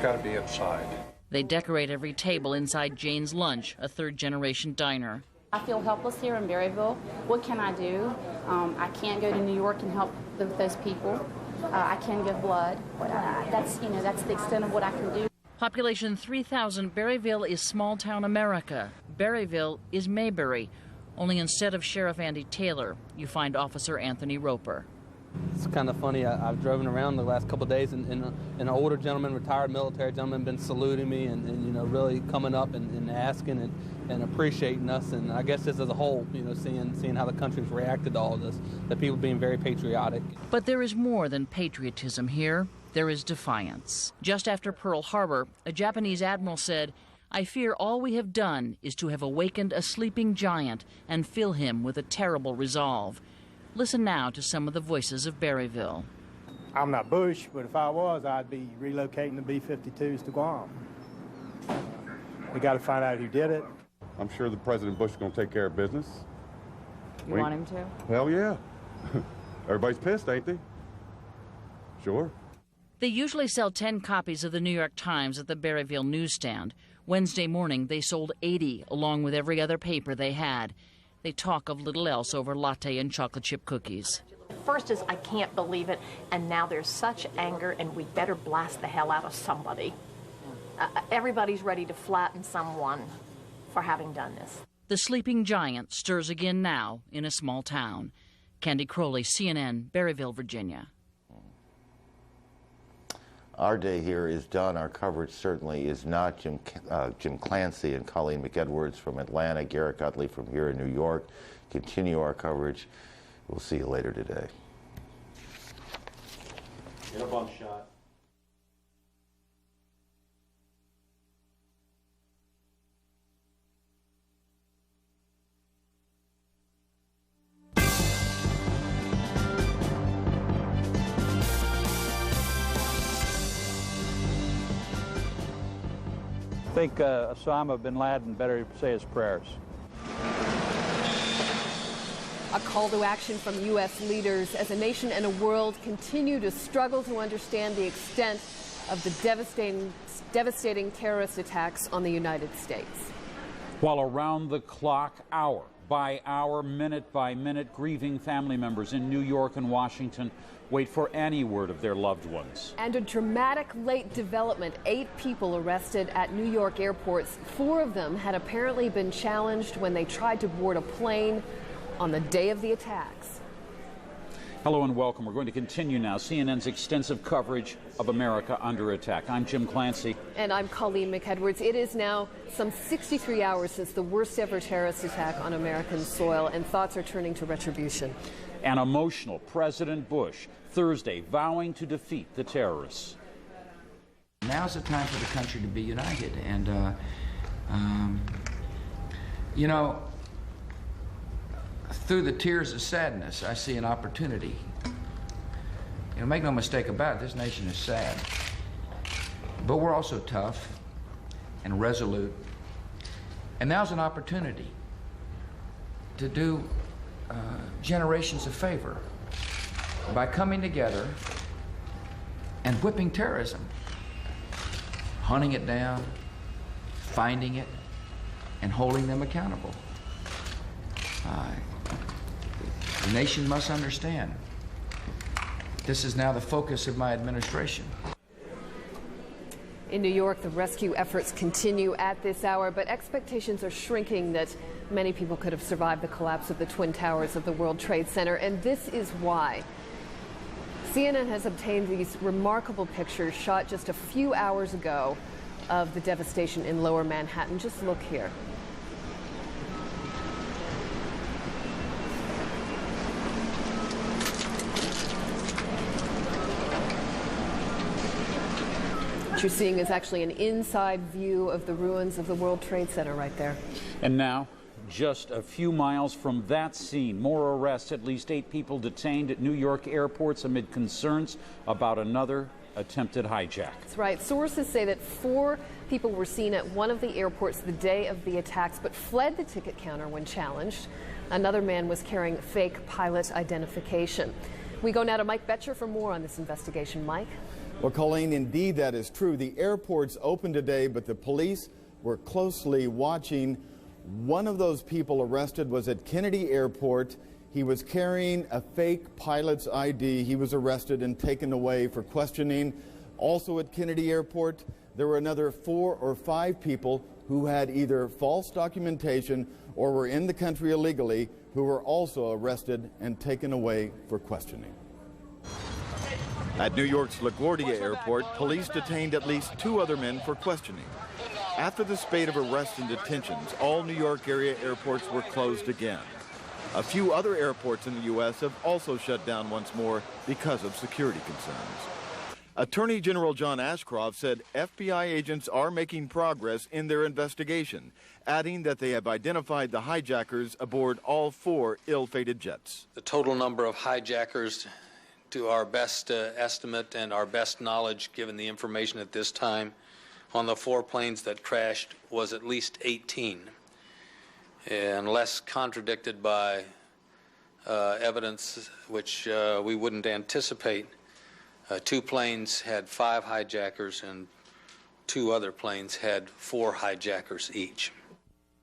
got to be inside. They decorate every table inside Jane's Lunch, a third-generation diner. I feel helpless here in Berryville. What can I do? I can't go to New York and help those people. I can give blood. But that's the extent of what I can do. Population 3,000, Berryville is small-town America. Berryville is Mayberry. Only instead of Sheriff Andy Taylor, you find Officer Anthony Roper. It's kind of funny. I've driven around the last couple of days, and an older gentleman, retired military gentleman, been saluting me and really coming up and asking and appreciating us. And I guess this as a whole, seeing how the country's reacted to all of this, that people being very patriotic. But there is more than patriotism here. There is defiance. Just after Pearl Harbor, a Japanese admiral said, "I fear all we have done is to have awakened a sleeping giant and fill him with a terrible resolve." Listen now to some of the voices of Berryville. I'm not Bush, but if I was, I'd be relocating the B-52s to Guam. We got to find out who did it. I'm sure the President Bush is going to take care of business. You want him to? Hell yeah. Everybody's pissed, ain't they? Sure. They usually sell 10 copies of the New York Times at the Berryville newsstand. Wednesday morning, they sold 80, along with every other paper they had. They talk of little else over latte and chocolate chip cookies. First is, I can't believe it, and now there's such anger, and we better blast the hell out of somebody. Everybody's ready to flatten someone for having done this. The sleeping giant stirs again now in a small town. Candy Crowley, CNN, Berryville, Virginia. Our day here is done. Our coverage certainly is not. Jim Clancy and Colleen McEdwards from Atlanta, Garrett Gutley from here in New York continue our coverage. We'll see you later today. Get a bump shot. I think Osama bin Laden better say his prayers. A call to action from U.S. leaders as a nation and a world continue to struggle to understand the extent of the devastating terrorist attacks on the United States. While around the clock, hour by hour, minute by minute, grieving family members in New York and Washington wait for any word of their loved ones. And a dramatic late development. 8 people arrested at New York airports. 4 of them had apparently been challenged when they tried to board a plane on the day of the attacks. Hello and welcome. We're going to continue now CNN's extensive coverage of America under attack. I'm Jim Clancy. And I'm Colleen McEdwards. It is now some 63 hours since the worst ever terrorist attack on American soil, and thoughts are turning to retribution. An emotional President Bush Thursday vowing to defeat the terrorists. Now's the time for the country to be united, and through the tears of sadness, I see an opportunity. Make no mistake about it, this nation is sad. But we're also tough and resolute. And now's an opportunity to do generations a favor by coming together and whipping terrorism, hunting it down, finding it, and holding them accountable. The nation must understand this is now the focus of my administration. In New York, the rescue efforts continue at this hour, but expectations are shrinking that many people could have survived the collapse of the Twin Towers of the World Trade Center, and this is why. CNN has obtained these remarkable pictures shot just a few hours ago of the devastation in Lower Manhattan. Just look here. What you're seeing is actually an inside view of the ruins of the World Trade Center right there. And now, just a few miles from that scene, more arrests, at least 8 people detained at New York airports amid concerns about another attempted hijack. That's right. Sources say that 4 people were seen at one of the airports the day of the attacks, but fled the ticket counter when challenged. Another man was carrying fake pilot identification. We go now to Mike Betcher for more on this investigation. Mike? Well, Colleen, indeed that is true. The airport's open today, but the police were closely watching. One of those people arrested was at Kennedy Airport. He was carrying a fake pilot's ID. He was arrested and taken away for questioning. Also at Kennedy Airport, there were another 4 or 5 people who had either false documentation or were in the country illegally who were also arrested and taken away for questioning. At New York's LaGuardia Airport, police detained at least 2 other men for questioning. After the spate of arrests and detentions, all New York area airports were closed again. A few other airports in the U.S. have also shut down once more because of security concerns. Attorney General John Ashcroft said FBI agents are making progress in their investigation, adding that they have identified the hijackers aboard all 4 ill-fated jets. The total number of hijackers, to our best estimate and our best knowledge given the information at this time, on the 4 planes that crashed was at least 18, unless contradicted by evidence which we wouldn't anticipate. 2 planes had 5 hijackers and 2 other planes had 4 hijackers each.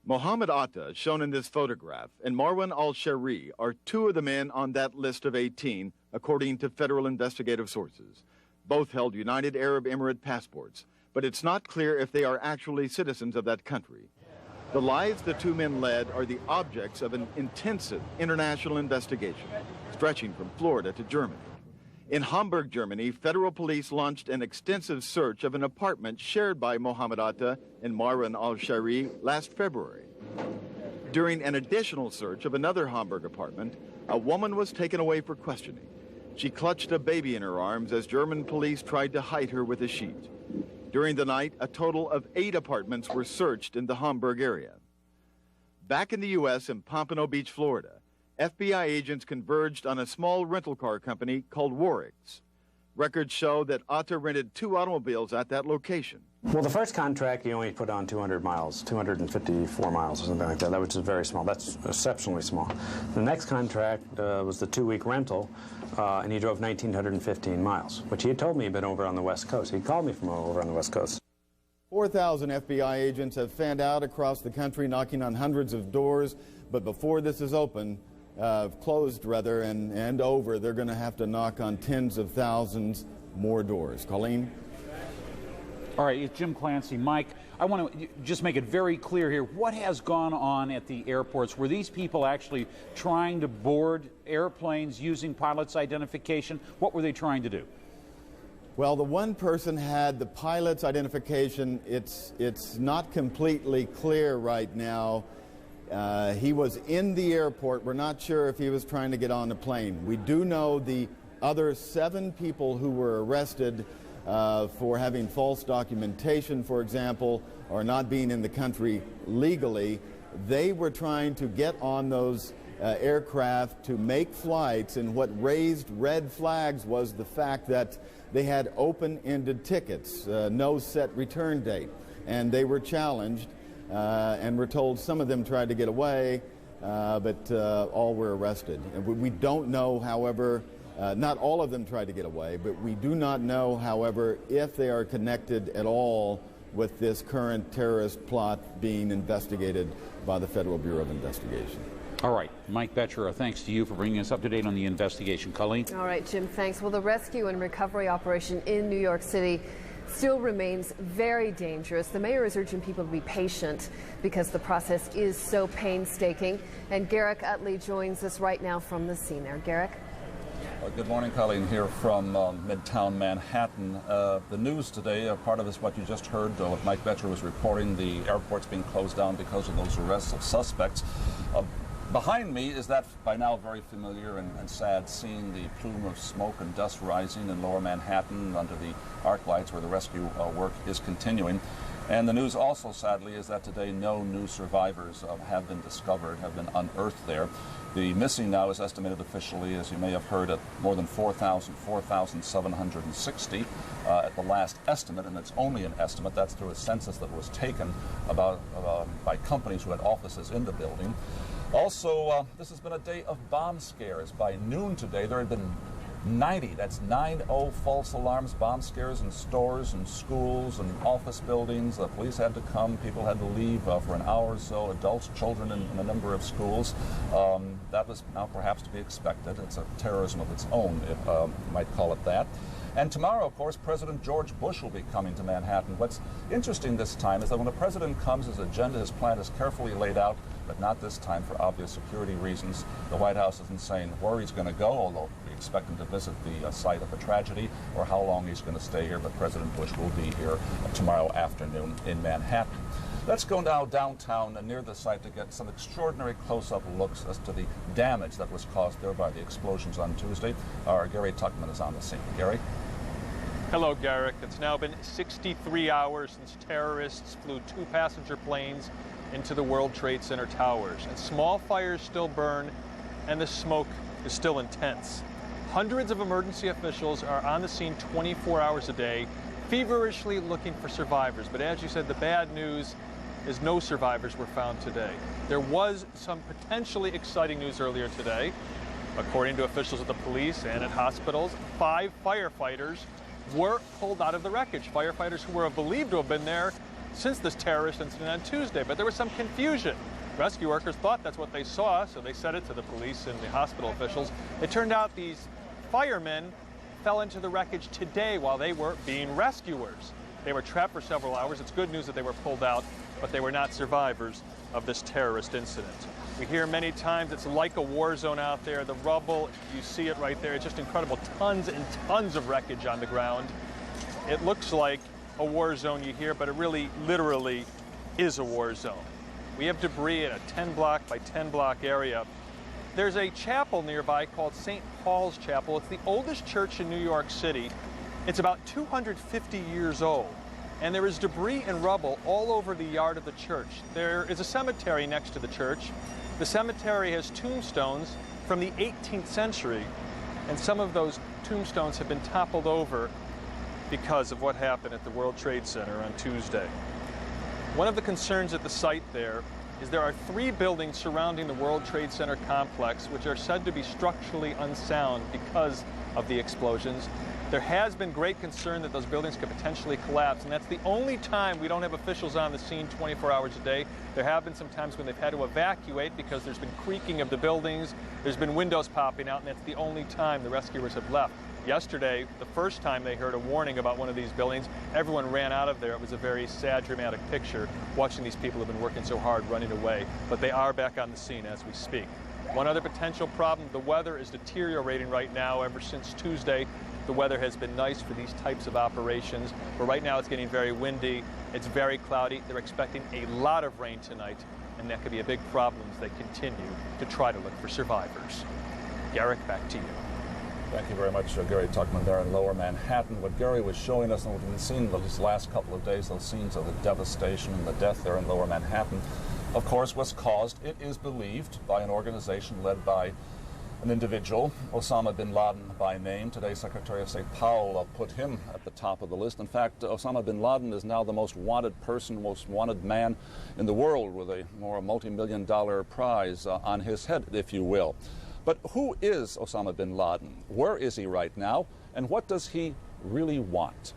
Mohammed Atta, shown in this photograph, and Marwan al-Shari are 2 of the men on that list of 18, according to federal investigative sources. Both held United Arab Emirate passports, but it's not clear if they are actually citizens of that country. The lives the 2 men led are the objects of an intensive international investigation, stretching from Florida to Germany. In Hamburg, Germany, federal police launched an extensive search of an apartment shared by Mohammed Atta and Marwan al-Shari last February. During an additional search of another Hamburg apartment, a woman was taken away for questioning. She clutched a baby in her arms as German police tried to hide her with a sheet. During the night, a total of 8 apartments were searched in the Hamburg area. Back in the U.S. in Pompano Beach, Florida, FBI agents converged on a small rental car company called Warwick's. Records show that Atta rented 2 automobiles at that location. Well, the first contract, he only put on 200 miles, 254 miles or something like that. That was very small. That's exceptionally small. The next contract was the 2-week rental, and he drove 1,915 miles, which he had told me he'd been over on the West Coast. He called me from over on the West Coast. 4,000 FBI agents have fanned out across the country, knocking on hundreds of doors, but before this is open, closed rather, and over, they're going to have to knock on tens of thousands more doors. Colleen? All right, it's Jim Clancy. Mike, I want to just make it very clear here. What has gone on at the airports? Were these people actually trying to board airplanes using pilot's identification? What were they trying to do? Well, the one person had the pilot's identification. It's not completely clear right now. He was in the airport. We're not sure if he was trying to get on the plane. We do know the other 7 people who were arrested for having false documentation, for example, or not being in the country legally. They were trying to get on those aircraft to make flights, and what raised red flags was the fact that they had open-ended tickets, no set return date, and they were challenged. And we're told some of them tried to get away, but all were arrested. And we don't know, however, not all of them tried to get away, but we do not know, however, if they are connected at all with this current terrorist plot being investigated by the Federal Bureau of Investigation. All right, Mike Betcher, thanks to you for bringing us up to date on the investigation. Colleen? All right, Jim, thanks. Well, the rescue and recovery operation in New York City still remains very dangerous. The mayor is urging people to be patient because the process is so painstaking. And Garrick Utley joins us right now from the scene there. Garrick? Good morning, Colleen, here from Midtown Manhattan. The news today, part of it is what you just heard, what Mike Betcher was reporting, the airport's being closed down because of those arrests of suspects. Behind me is that by now very familiar and sad scene, the plume of smoke and dust rising in lower Manhattan under the arc lights where the rescue work is continuing. And the news also, sadly, is that today no new survivors have been discovered, have been unearthed there. The missing now is estimated officially, as you may have heard, at more than 4,760 at the last estimate, and it's only an estimate. That's through a census that was taken by companies who had offices in the building. Also, this has been a day of bomb scares. By noon today, there had been 90, that's 90 false alarms, bomb scares in stores and schools and office buildings. The police had to come, people had to leave for an hour or so, adults, children in a number of schools. That was now perhaps to be expected. It's a terrorism of its own, if you might call it that. And tomorrow, of course, President George Bush will be coming to Manhattan. What's interesting this time is that when a president comes, his agenda, his plan is carefully laid out, but not this time for obvious security reasons. The White House isn't saying where he's going to go, although we expect him to visit the site of the tragedy, or how long he's going to stay here, but President Bush will be here tomorrow afternoon in Manhattan. Let's go now downtown near the site to get some extraordinary close-up looks as to the damage that was caused there by the explosions on Tuesday. Our Gary Tuckman is on the scene. Gary? Hello, Garrick. It's now been 63 hours since terrorists flew 2 passenger planes into the World Trade Center towers. And small fires still burn, and the smoke is still intense. Hundreds of emergency officials are on the scene 24 hours a day, feverishly looking for survivors. But as you said, the bad news is no survivors were found today. There was some potentially exciting news earlier today. According to officials at the police and at hospitals, 5 firefighters were pulled out of the wreckage. Firefighters who were believed to have been there since this terrorist incident on Tuesday, but there was some confusion. Rescue workers thought that's what they saw, so they said it to the police and the hospital officials. It turned out these firemen fell into the wreckage today while they were being rescuers. They were trapped for several hours. It's good news that they were pulled out, but they were not survivors of this terrorist incident. We hear many times it's like a war zone out there. The rubble, you see it right there. It's just incredible. Tons and tons of wreckage on the ground. It looks like a war zone you hear, but it really, literally is a war zone. We have debris in a 10-block by 10-block area. There's a chapel nearby called St. Paul's Chapel. It's the oldest church in New York City. It's about 250 years old. And there is debris and rubble all over the yard of the church. There is a cemetery next to the church. The cemetery has tombstones from the 18th century, and some of those tombstones have been toppled over because of what happened at the World Trade Center on Tuesday. One of the concerns at the site there is there are 3 buildings surrounding the World Trade Center complex which are said to be structurally unsound because of the explosions. There has been great concern that those buildings could potentially collapse, and that's the only time we don't have officials on the scene 24 hours a day. There have been some times when they've had to evacuate because there's been creaking of the buildings, there's been windows popping out, and that's the only time the rescuers have left. Yesterday, the first time they heard a warning about one of these buildings, everyone ran out of there. It was a very sad, dramatic picture, watching these people who have been working so hard running away, but they are back on the scene as we speak. One other potential problem, the weather is deteriorating right now. Ever since Tuesday, the weather has been nice for these types of operations, but right now it's getting very windy, it's very cloudy. They're expecting a lot of rain tonight, and that could be a big problem as they continue to try to look for survivors. Garrick, back to you. Thank you very much, Gary Tuckman there in Lower Manhattan. What Gary was showing us, and what we've seen these last couple of days, those scenes of the devastation and the death there in Lower Manhattan, of course, was caused, it is believed, by an organization led by an individual, Osama bin Laden by name. Today, Secretary of State Powell put him at the top of the list. In fact, Osama bin Laden is now the most wanted person, most wanted man in the world, with a more multi-million-dollar prize on his head, if you will. But who is Osama bin Laden? Where is he right now? And what does he really want?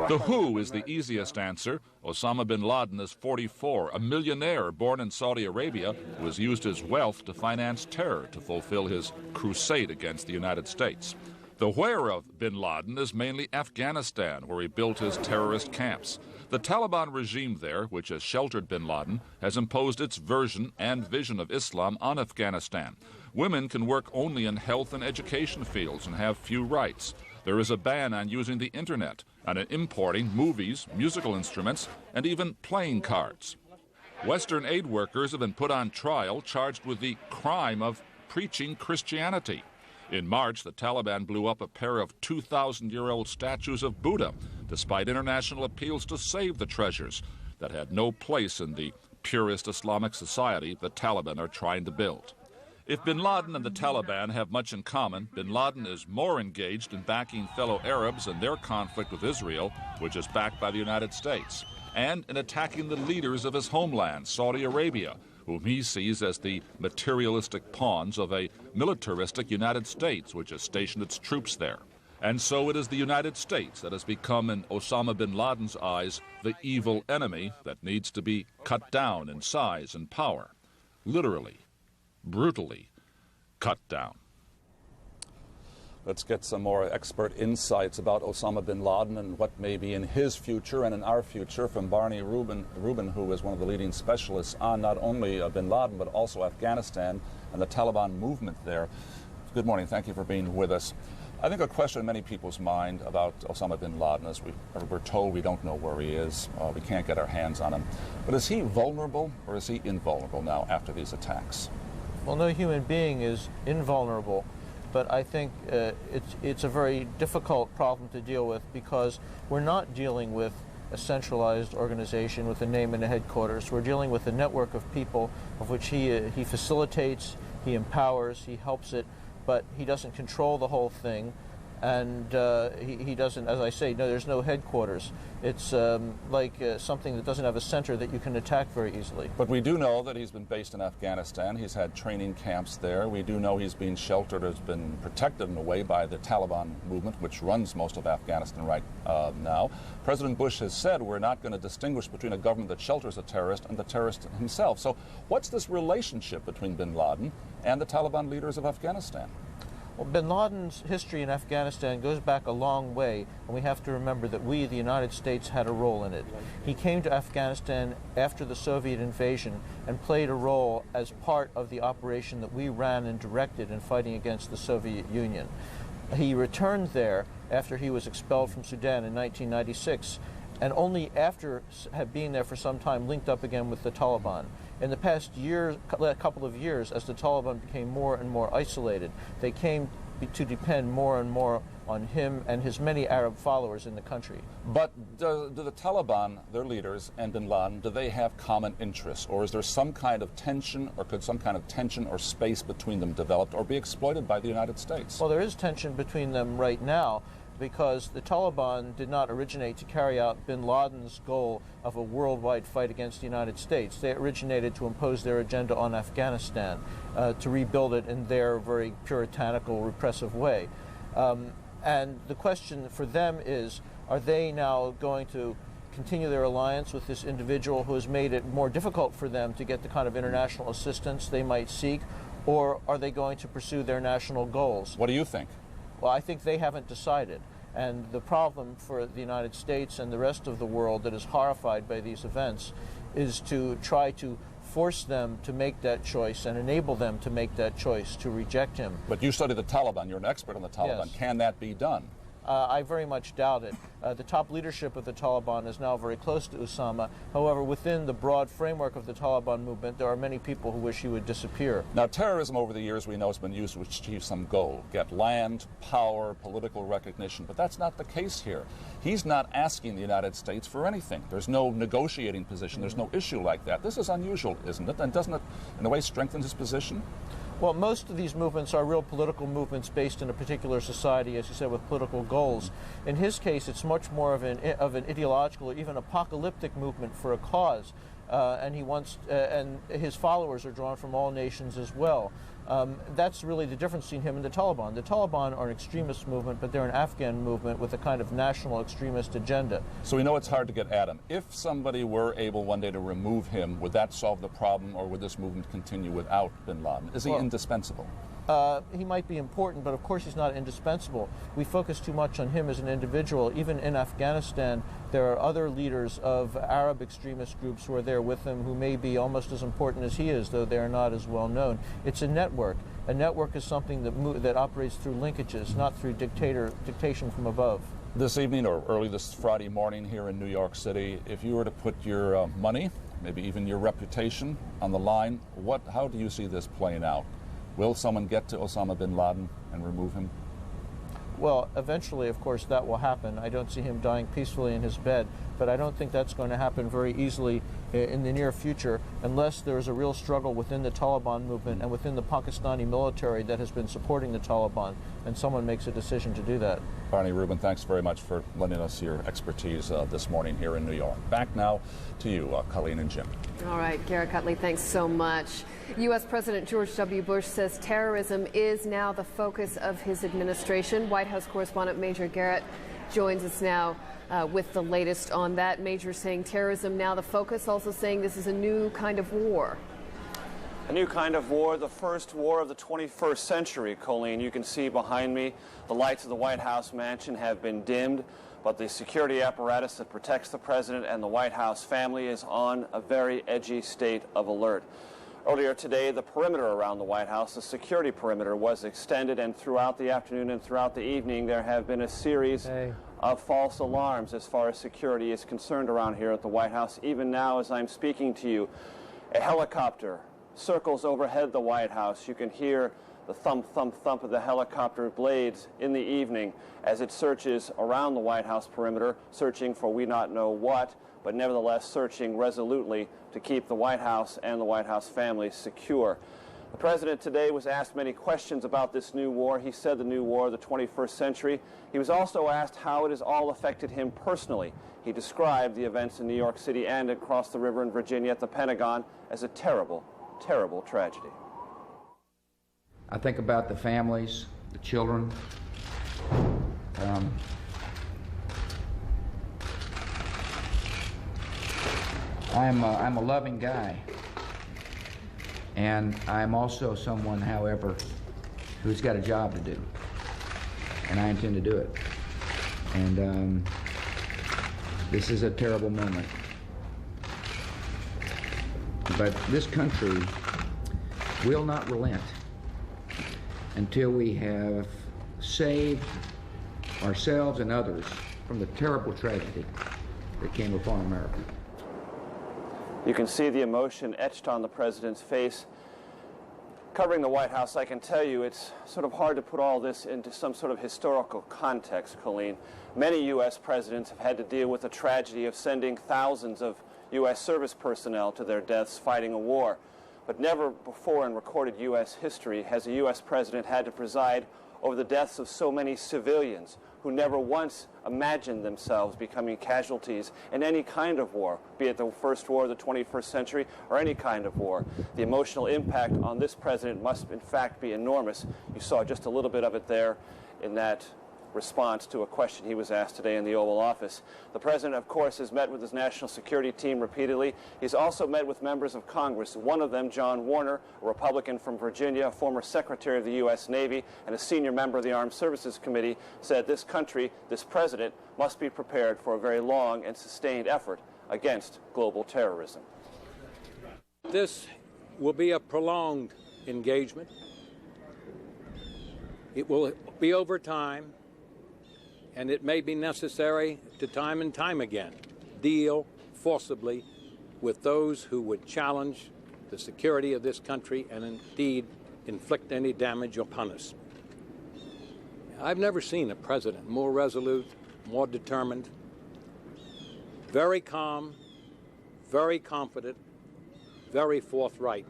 The who is the easiest answer. Osama bin Laden is 44, a millionaire born in Saudi Arabia who has used his wealth to finance terror to fulfill his crusade against the United States. The where of bin Laden is mainly Afghanistan, where he built his terrorist camps. The Taliban regime there, which has sheltered bin Laden, has imposed its version and vision of Islam on Afghanistan. Women can work only in health and education fields and have few rights. There is a ban on using the internet and on importing movies, musical instruments, and even playing cards. Western aid workers have been put on trial, charged with the crime of preaching Christianity. In March, the Taliban blew up a pair of 2,000-year-old statues of Buddha, despite international appeals to save the treasures that had no place in the purist Islamic society the Taliban are trying to build. If bin Laden and the Taliban have much in common, bin Laden is more engaged in backing fellow Arabs in their conflict with Israel, which is backed by the United States, and in attacking the leaders of his homeland, Saudi Arabia, whom he sees as the materialistic pawns of a militaristic United States, which has stationed its troops there. And so it is the United States that has become, in Osama bin Laden's eyes, the evil enemy that needs to be cut down in size and power. Literally, brutally cut down. Let's get some more expert insights about Osama bin Laden and what may be in his future and in our future from Barney Rubin, who is one of the leading specialists on not only bin Laden but also Afghanistan and the Taliban movement there. Good morning. Thank you for being with us. I think a question in many people's mind about Osama bin Laden is we're told we don't know where he is, we can't get our hands on him. But is he vulnerable or is he invulnerable now after these attacks? Well, no human being is invulnerable, but I think it's a very difficult problem to deal with because we're not dealing with a centralized organization with a name and a headquarters. We're dealing with a network of people of which he facilitates, he empowers, he helps it, but he doesn't control the whole thing, and he doesn't, as I say, no, there's no headquarters. It's like something that doesn't have a center that you can attack very easily. But we do know that he's been based in Afghanistan. He's had training camps there. We do know he's been sheltered, has been protected in a way by the Taliban movement, which runs most of Afghanistan right now. President Bush has said we're not going to distinguish between a government that shelters a terrorist and the terrorist himself. So what's this relationship between bin Laden and the Taliban leaders of Afghanistan? Well, bin Laden's history in Afghanistan goes back a long way, and we have to remember that we, the United States, had a role in it. He came to Afghanistan after the Soviet invasion and played a role as part of the operation that we ran and directed in fighting against the Soviet Union. He returned there after he was expelled from Sudan in 1996, and only after being there for some time linked up again with the Taliban. In the past couple of years, as the Taliban became more and more isolated, they came to depend more and more on him and his many Arab followers in the country. But do the Taliban, their leaders, and bin Laden, do they have common interests? Or is there some kind of tension, or could some kind of tension or space between them developed or be exploited by the United States? Well, there is tension between them right now, because the Taliban did not originate to carry out bin Laden's goal of a worldwide fight against the United States. They originated to impose their agenda on Afghanistan, to rebuild it in their very puritanical, repressive way. And the question for them is, are they now going to continue their alliance with this individual who has made it more difficult for them to get the kind of international assistance they might seek, or are they going to pursue their national goals? What do you think? Well, I think they haven't decided. And the problem for the United States and the rest of the world that is horrified by these events is to try to force them to make that choice and enable them to make that choice, to reject him. But you study the Taliban. You're an expert on the Taliban. Yes. Can that be done? I very much doubt it. The top leadership of the Taliban is now very close to Osama. However, within the broad framework of the Taliban movement, there are many people who wish he would disappear. Now, terrorism over the years we know has been used to achieve some goal, get land, power, political recognition, but that's not the case here. He's not asking the United States for anything. There's no negotiating position. There's no issue like that. This is unusual, isn't it? And doesn't it, in a way, strengthen his position? Well, most of these movements are real political movements based in a particular society, as you said, with political goals. In his case, it's much more of an ideological or even apocalyptic movement for a cause, and he wants, and his followers are drawn from all nations as well. That's really the difference between him and the Taliban. The Taliban are an extremist movement, but they're an Afghan movement with a kind of national extremist agenda. So we know it's hard to get at him. If somebody were able one day to remove him, would that solve the problem, or would this movement continue without bin Laden? Is he indispensable? He might be important, but of course he's not indispensable. We focus too much on him as an individual. Even in Afghanistan, there are other leaders of Arab extremist groups who are there with him who may be almost as important as he is, though they are not as well known. It's a network. A network is something that operates through linkages, not through dictation from above. This evening or early this Friday morning here in New York City, if you were to put your money, maybe even your reputation on the line, how do you see this playing out? Will someone get to Osama bin Laden and remove him? Well, eventually, of course, that will happen. I don't see him dying peacefully in his bed, but I don't think that's going to happen very easily in the near future unless there is a real struggle within the Taliban movement and within the Pakistani military that has been supporting the Taliban, and someone makes a decision to do that. Barney Rubin, thanks very much for lending us your expertise this morning here in New York. Back now to you, Colleen and Jim. All right, Garrett Utley, thanks so much. U.S. President George W. Bush says terrorism is now the focus of his administration. White House correspondent Major Garrett joins us now with the latest on that. Major saying terrorism now the focus, also saying this is a new kind of war. A new kind of war, the first war of the 21st century, Colleen. You can see behind me the lights of the White House mansion have been dimmed, but the security apparatus that protects the president and the White House family is on a very edgy state of alert. Earlier today, the perimeter around the White House, the security perimeter, was extended, and throughout the afternoon and throughout the evening there have been a series of false alarms as far as security is concerned around here at the White House. Even now, as I'm speaking to you, a helicopter circles overhead the White House. You can hear the thump, thump, thump of the helicopter blades in the evening as it searches around the White House perimeter, searching for we not know what, but nevertheless searching resolutely to keep the White House and the White House family secure. The president today was asked many questions about this new war. He said the new war of the 21st century. He was also asked how it has all affected him personally. He described the events in New York City and across the river in Virginia at the Pentagon as a terrible, terrible tragedy. I think about the families, the children. I'm a loving guy, and I'm also someone, however, who's got a job to do, and I intend to do it. And this is a terrible moment. But this country will not relent until we have saved ourselves and others from the terrible tragedy that came upon America. You can see the emotion etched on the president's face. Covering the White House, I can tell you it's sort of hard to put all this into some sort of historical context, Colleen. Many U.S. presidents have had to deal with the tragedy of sending thousands of U.S. service personnel to their deaths fighting a war. But never before in recorded U.S. history has a U.S. president had to preside over the deaths of so many civilians who never once imagined themselves becoming casualties in any kind of war, be it the first war of the 21st century or any kind of war. The emotional impact on this president must in fact be enormous. You saw just a little bit of it there in that response to a question he was asked today in the Oval Office. The president, of course, has met with his national security team repeatedly. He's also met with members of Congress, one of them, John Warner, a Republican from Virginia, a former Secretary of the U.S. Navy, and a senior member of the Armed Services Committee, said this country, this president, must be prepared for a very long and sustained effort against global terrorism. This will be a prolonged engagement. It will be over time, and it may be necessary to time and time again deal forcibly with those who would challenge the security of this country and indeed inflict any damage upon us. I've never seen a president more resolute, more determined, very calm, very confident, very forthright.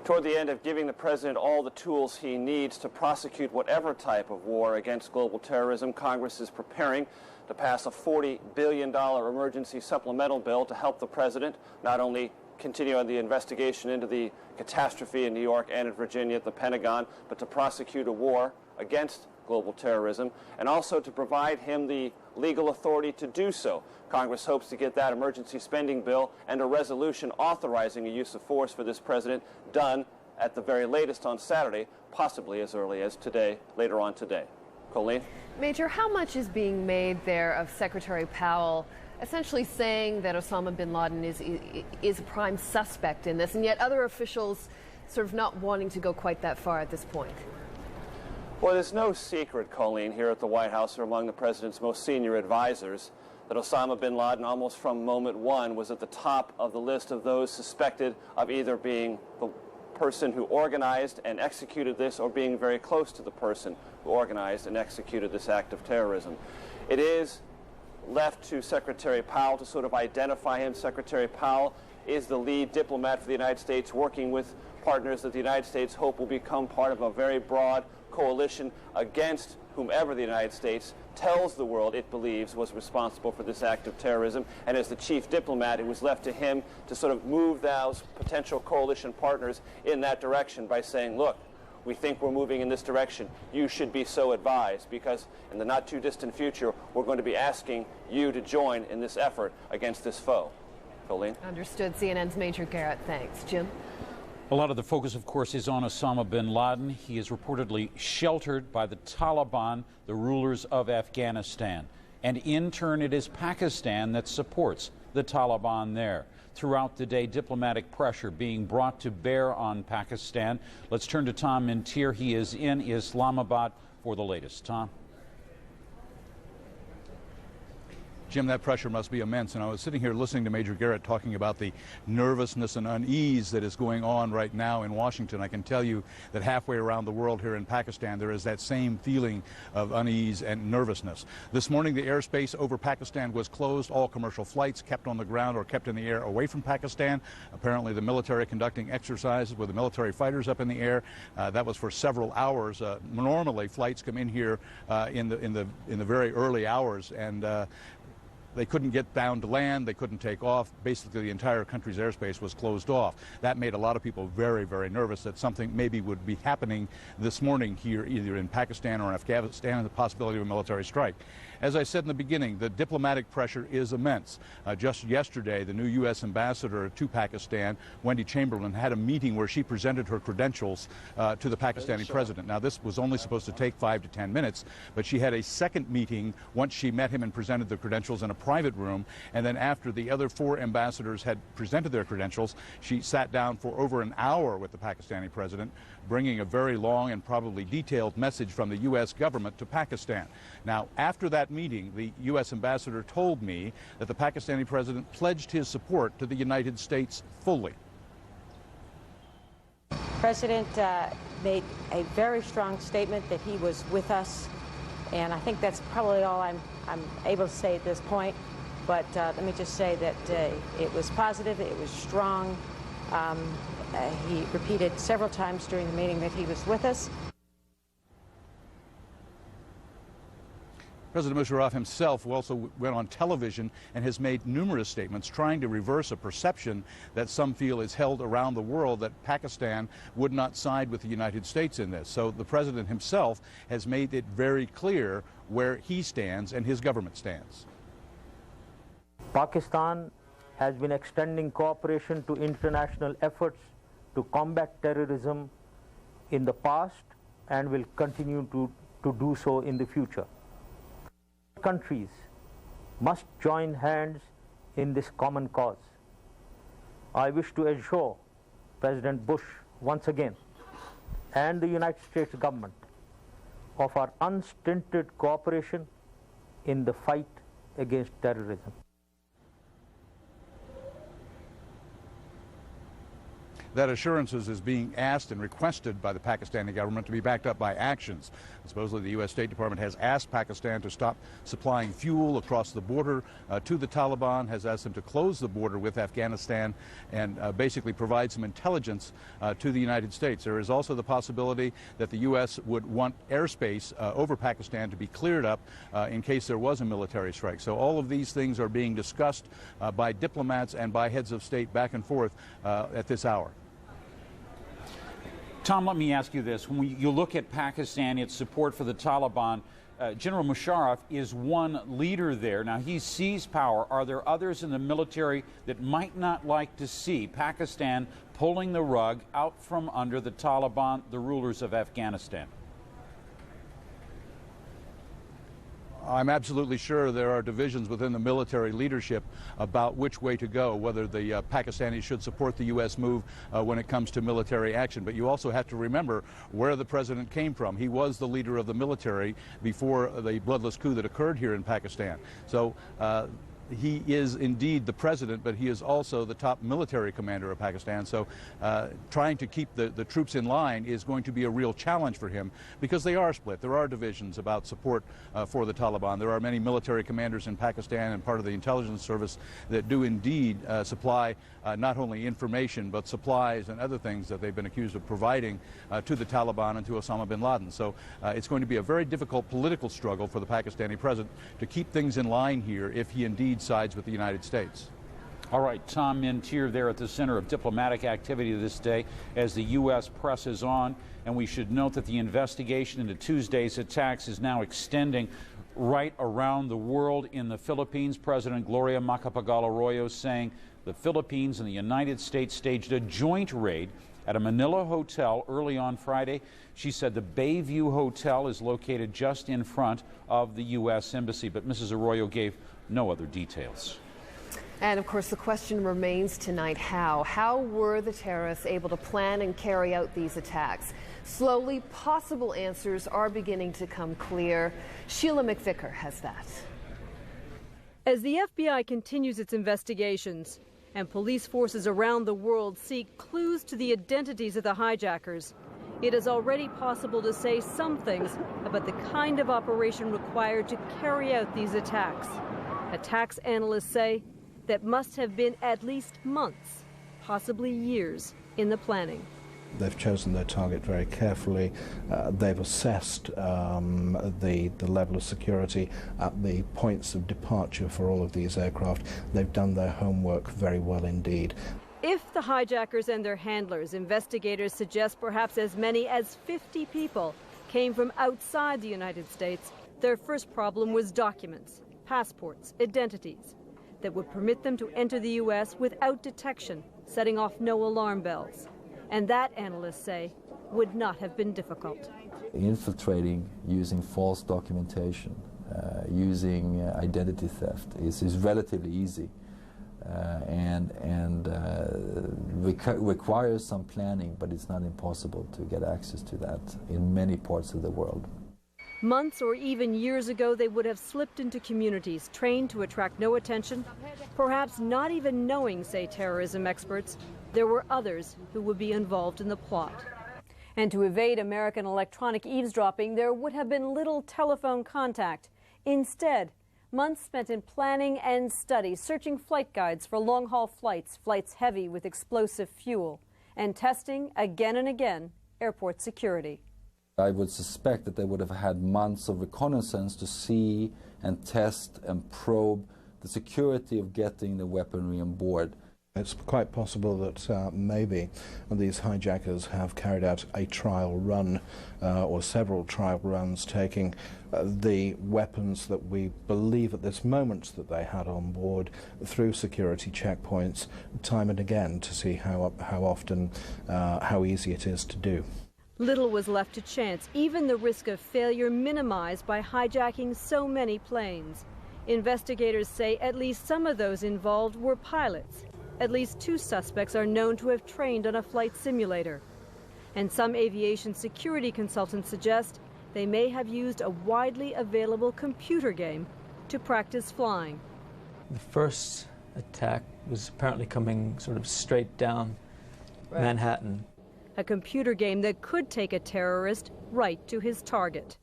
Toward the end of giving the president all the tools he needs to prosecute whatever type of war against global terrorism, Congress is preparing to pass a $40 billion emergency supplemental bill to help the president not only continue on the investigation into the catastrophe in New York and in Virginia at the Pentagon, but to prosecute a war against global terrorism, and also to provide him the legal authority to do so. Congress hopes to get that emergency spending bill and a resolution authorizing a use of force for this president done at the very latest on Saturday, possibly as early as today, later on today. Colleen? Major, how much is being made there of Secretary Powell essentially saying that Osama bin Laden is a prime suspect in this, and yet other officials sort of not wanting to go quite that far at this point? Well, there's no secret, Colleen, here at the White House or among the president's most senior advisors, that Osama bin Laden, almost from moment one, was at the top of the list of those suspected of either being the person who organized and executed this or being very close to the person who organized and executed this act of terrorism. It is left to Secretary Powell to sort of identify him. Secretary Powell is the lead diplomat for the United States, working with partners that the United States hope will become part of a very broad coalition against whomever the United States tells the world it believes was responsible for this act of terrorism. And as the chief diplomat, it was left to him to sort of move those potential coalition partners in that direction by saying, look, we think we're moving in this direction. You should be so advised, because in the not too distant future, we're going to be asking you to join in this effort against this foe. Colleen? Understood. CNN's Major Garrett. Thanks. Jim? A lot of the focus, of course, is on Osama bin Laden. He is reportedly sheltered by the Taliban, the rulers of Afghanistan. And in turn, it is Pakistan that supports the Taliban there. Throughout the day, diplomatic pressure being brought to bear on Pakistan. Let's turn to Tom Mintier. He is in Islamabad for the latest. Tom? Jim, that pressure must be immense. And I was sitting here listening to Major Garrett talking about the nervousness and unease that is going on right now in Washington. I can tell you that halfway around the world here in Pakistan, there is that same feeling of unease and nervousness. This morning, the airspace over Pakistan was closed. All commercial flights kept on the ground or kept in the air away from Pakistan. Apparently, the military conducting exercises with the military fighters up in the air. That was for several hours. Normally, flights come in here in the very early hours, and they couldn't get down to land. They couldn't take off. Basically, the entire country's airspace was closed off. That made a lot of people very, very nervous that something maybe would be happening this morning here, either in Pakistan or Afghanistan, the possibility of a military strike. As I said in the beginning, the diplomatic pressure is immense. Just yesterday, the new U.S. ambassador to Pakistan, Wendy Chamberlain, had a meeting where she presented her credentials to the Pakistani president. Now, this was only supposed to take 5 to 10 minutes, but she had a second meeting once she met him and presented the credentials in a private room. And then after the other 4 ambassadors had presented their credentials, she sat down for over an hour with the Pakistani president, bringing a very long and probably detailed message from the U.S. government to Pakistan. Now, after that meeting, the U.S. ambassador told me that the Pakistani president pledged his support to the United States fully. The President made a very strong statement that he was with us, and I think that's probably all I'm able to say at this point. But let me just say that it was positive, it was strong. He repeated several times during the meeting that he was with us. President Musharraf himself also went on television and has made numerous statements trying to reverse a perception that some feel is held around the world that Pakistan would not side with the United States in this. So the president himself has made it very clear where he stands and his government stands. Pakistan has been extending cooperation to international efforts to combat terrorism in the past and will continue to do so in the future. Countries must join hands in this common cause. I wish to assure President Bush once again and the United States government of our unstinted cooperation in the fight against terrorism. That assurances is being asked and requested by the Pakistani government to be backed up by actions. Supposedly the U.S. State Department has asked Pakistan to stop supplying fuel across the border to the Taliban, has asked them to close the border with Afghanistan, and basically provide some intelligence to the United States. There is also the possibility that the U.S. would want airspace over Pakistan to be cleared up in case there was a military strike. So all of these things are being discussed by diplomats and by heads of state back and forth at this hour. Tom, let me ask you this. When you look at Pakistan, its support for the Taliban, General Musharraf is one leader there. Now, he seized power. Are there others in the military that might not like to see Pakistan pulling the rug out from under the Taliban, the rulers of Afghanistan? I'm absolutely sure there are divisions within the military leadership about which way to go, whether the Pakistanis should support the U.S. move when it comes to military action. But you also have to remember where the president came from. He was the leader of the military before the bloodless coup that occurred here in Pakistan. So he is indeed the president, but he is also the top military commander of Pakistan. So trying to keep the troops in line is going to be a real challenge for him, because they are split. There are divisions about support for the Taliban. There are many military commanders in Pakistan and part of the intelligence service that do indeed supply not only information but supplies and other things that they've been accused of providing to the Taliban and to Osama bin Laden. So it's going to be a very difficult political struggle for the Pakistani president to keep things in line here if he indeed sides with the United States. All right, Tom Mintier there at the center of diplomatic activity this day as the U.S. presses on. And we should note that the investigation into Tuesday's attacks is now extending right around the world. In the Philippines, President Gloria Macapagal-Arroyo saying the Philippines and the United States staged a joint raid at a Manila hotel early on Friday. She said the Bayview Hotel is located just in front of the U.S. Embassy, but Mrs. Arroyo gave no other details. And of course, the question remains tonight, how? How were the terrorists able to plan and carry out these attacks? Slowly, possible answers are beginning to come clear. Sheila McVicker has that. As the FBI continues its investigations and police forces around the world seek clues to the identities of the hijackers, it is already possible to say some things about the kind of operation required to carry out these attacks. Attacks, analysts say, that must have been at least months, possibly years, in the planning. They've chosen their target very carefully. They've assessed the level of security at the points of departure for all of these aircraft. They've done their homework very well indeed. If the hijackers and their handlers, investigators suggest perhaps as many as 50 people came from outside the United States, their first problem was documents, passports, identities that would permit them to enter the U.S. without detection, setting off no alarm bells. And that, analysts say, would not have been difficult. Infiltrating using false documentation, using identity theft is relatively easy and requires some planning, but it's not impossible to get access to that in many parts of the world. Months or even years ago, they would have slipped into communities trained to attract no attention, perhaps not even knowing, say terrorism experts, there were others who would be involved in the plot. And to evade American electronic eavesdropping, there would have been little telephone contact. Instead, months spent in planning and study, searching flight guides for long-haul flights, flights heavy with explosive fuel, and testing again and again airport security. I would suspect that they would have had months of reconnaissance to see and test and probe the security of getting the weaponry on board. It's quite possible that maybe these hijackers have carried out a trial run or several trial runs, taking the weapons that we believe at this moment that they had on board through security checkpoints time and again to see how often, how easy it is to do. Little was left to chance, even the risk of failure minimized by hijacking so many planes. Investigators say at least some of those involved were pilots. At least 2 suspects are known to have trained on a flight simulator. And some aviation security consultants suggest they may have used a widely available computer game to practice flying. The first attack was apparently coming sort of straight down Manhattan. A computer game that could take a terrorist right to his target.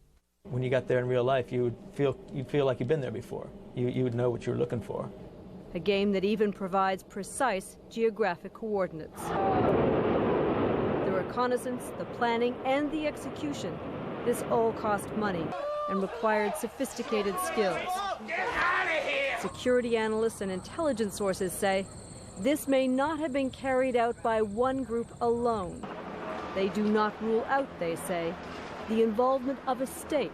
When you got there in real life, you'd feel like you've been there before. You would know what you were looking for. A game that even provides precise geographic coordinates. The reconnaissance, the planning, and the execution, this all cost money and required sophisticated skills. Security analysts and intelligence sources say this may not have been carried out by one group alone. They do not rule out, they say, the involvement of a state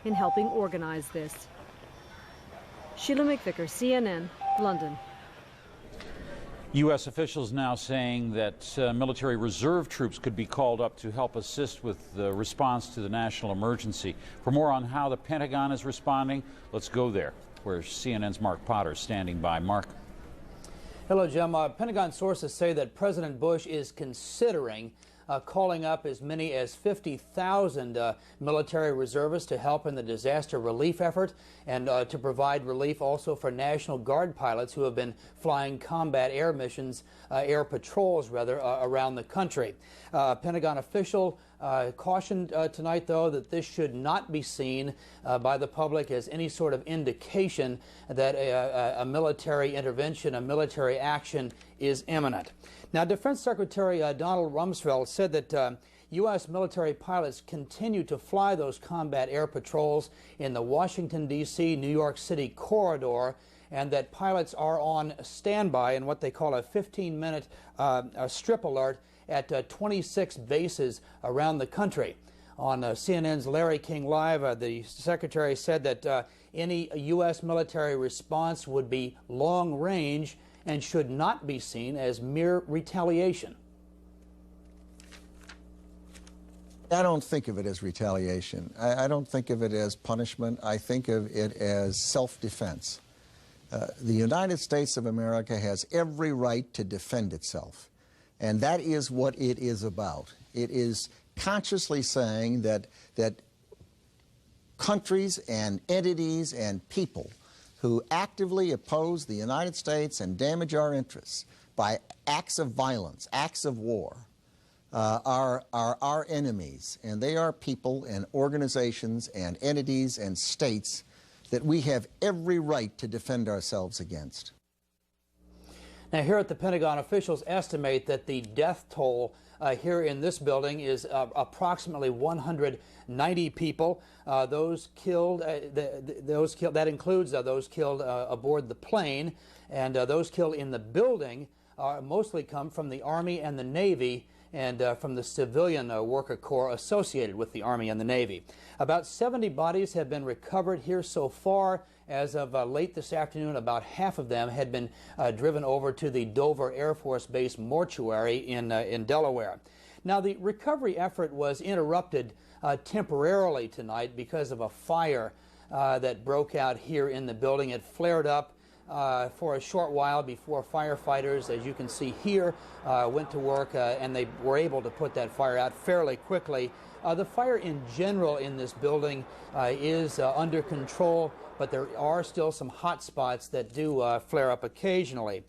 in helping organize this. Sheila McVicker, CNN, London. U.S. officials now saying that military reserve troops could be called up to help assist with the response to the national emergency. For more on how the Pentagon is responding, let's go there, where CNN's Mark Potter is standing by. Mark. Hello, Jim. Pentagon sources say that President Bush is considering calling up as many as 50,000 military reservists to help in the disaster relief effort and to provide relief also for National Guard pilots who have been flying combat air missions, air patrols rather, around the country. Pentagon official cautioned tonight, though, that this should not be seen by the public as any sort of indication that a military intervention, a military action is imminent. Now, Defense Secretary Donald Rumsfeld said that U.S. military pilots continue to fly those combat air patrols in the Washington, D.C., New York City corridor, and that pilots are on standby in what they call a 15-minute strip alert at 26 bases around the country. On CNN's Larry King Live, the Secretary said that any U.S. military response would be long-range and should not be seen as mere retaliation. I don't think of it as retaliation. I don't think of it as punishment. I think of it as self-defense. The United States of America has every right to defend itself, and that is what it is about. It is consciously saying that countries and entities and people who actively oppose the United States and damage our interests by acts of violence, acts of war, are our enemies. And they are people and organizations and entities and states that we have every right to defend ourselves against. Now, here at the Pentagon, officials estimate that the death toll here in this building is approximately 190 people. Those killed, that includes those killed aboard the plane, and those killed in the building mostly come from the Army and the Navy and from the civilian worker corps associated with the Army and the Navy. About 70 bodies have been recovered here so far. As of late this afternoon, about half of them had been driven over to the Dover Air Force Base mortuary in Delaware. Now, the recovery effort was interrupted temporarily tonight because of a fire that broke out here in the building. It flared up for a short while before firefighters, as you can see here, went to work and they were able to put that fire out fairly quickly. The fire in general in this building is under control, but there are still some hot spots that do flare up occasionally.